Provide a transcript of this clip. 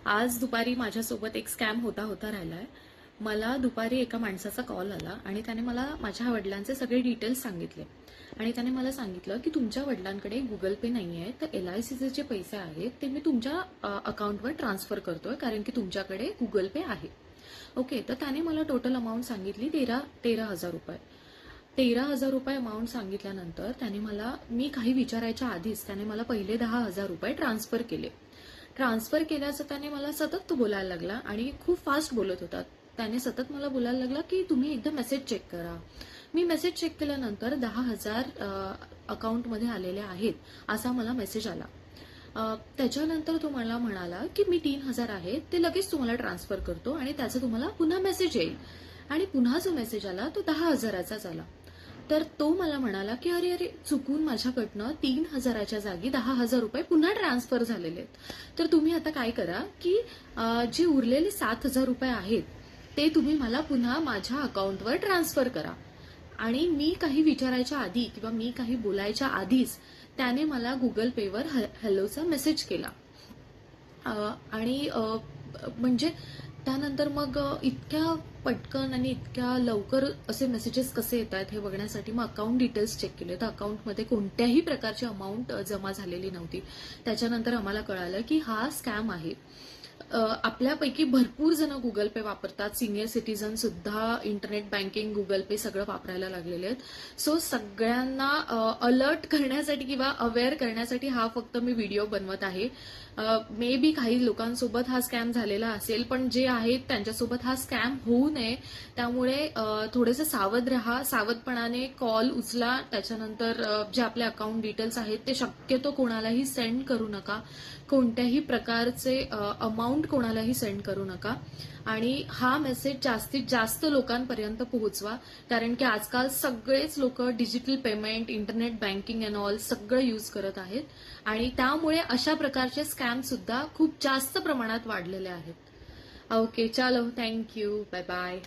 आज दुपारी माझ्यासोबत एक स्कॅम होता राहिलाय. मला दुपारी एका माणसाचा कॉल आला आणि त्याने मला माझ्या वडिलांचे सगळे डिटेल्स सांगितले आणि त्याने मला सांगितलं की तुमच्या वडिलांकडे गुगल पे नाहीये, तर LICचे जे पैसे आहेत ते मी तुमच्या अकाउंटवर ट्रान्सफर करतोय कारण की तुमच्याकडे गुगल पे आहे. ओके, तर त्याने मला टोटल अमाऊंट सांगितली 13,000 रुपये. 13,000 रुपये अमाऊंट सांगितल्यानंतर त्याने मला, मी काही विचारायच्या आधीच त्याने मला पहिले 10,000 रुपये ट्रान्सफर केले. ट्रान्सफर केल्याचं त्याने मला सतत तो बोलायला लागला आणि खूप फास्ट बोलत होता. त्याने सतत मला बोलायला लागला की तुम्ही एकदा मेसेज चेक करा. मी मेसेज चेक केल्यानंतर 10,000 अकाउंटमध्ये आलेले आहेत असा मला मेसेज आला. त्याच्यानंतर तो मला म्हणाला की मी 3,000 आहेत ते लगेच तुम्हाला ट्रान्सफर करतो आणि त्याचा तुम्हाला पुन्हा मेसेज येईल. आणि पुन्हा जो मेसेज आला तो 10,000चाच आला. तर तो मला म्हणाला की अरे अरे, चुकून माझ्याकडनं 3,000च्या जागी 10,000 रुपये पुन्हा ट्रान्सफर झालेले आहेत. तर तुम्ही आता काय करा की जे उरलेले 7,000 रुपये आहेत ते तुम्ही मला पुन्हा माझ्या अकाउंटवर ट्रान्सफर करा. आणि मी काही विचारायच्या आधी किंवा मी काही बोलायच्या आधीच त्याने मला गुगल पेवर हॅलोचा मेसेज केला. आणि म्हणजे त्यानंतर मग इतक्या पटकन आणि इतक्या लवकर असे मेसेजेस कसे येत आहेत हे बघण्यासाठी मग अकाउंट डिटेल्स चेक केले, तर अकाउंटमध्ये कोणत्याही प्रकारची अमाऊंट जमा झालेली नव्हती. त्याच्यानंतर आम्हाला कळालं की हा स्कॅम आहे. आपल्यापैकी भरपूर जण गुगल पे वापरतात. सिनियर सिटीजन सुद्धा इंटरनेट बँकिंग, गुगल पे सगळं वापरायला लागलेले आहेत. सो सगळ्यांना अलर्ट करण्यासाठी किंवा अवेअर करण्यासाठी हा फक्त मी व्हिडिओ बनवत आहे. मे बी काही लोकांसोबत हा स्कॅम झालेला असेल, पण जे आहेत त्यांच्यासोबत हा स्कॅम होऊ नये त्यामुळे थोडेसे सावध राहा. सावधपणाने कॉल उचला. त्याच्यानंतर जे आपले अकाउंट डिटेल्स आहेत ते शक्यतो कोणालाही सेंड करू नका. कोणत्याही प्रकारचे अमाऊंट कोणालाही सेंड करू नका. आणि हा मेसेज जास्तीत जास्त लोकांपर्यंत पोहोचवा, कारण की आजकाल सगळेच लोक digital payment, internet banking and all सगळं यूज करत आहेत आणि त्यामुळे अशा प्रकारचे स्कॅम सुद्धा खूप जास्त प्रमाणात वाढलेले आहेत. ओके, चलो, थँक्यू, बाय बाय.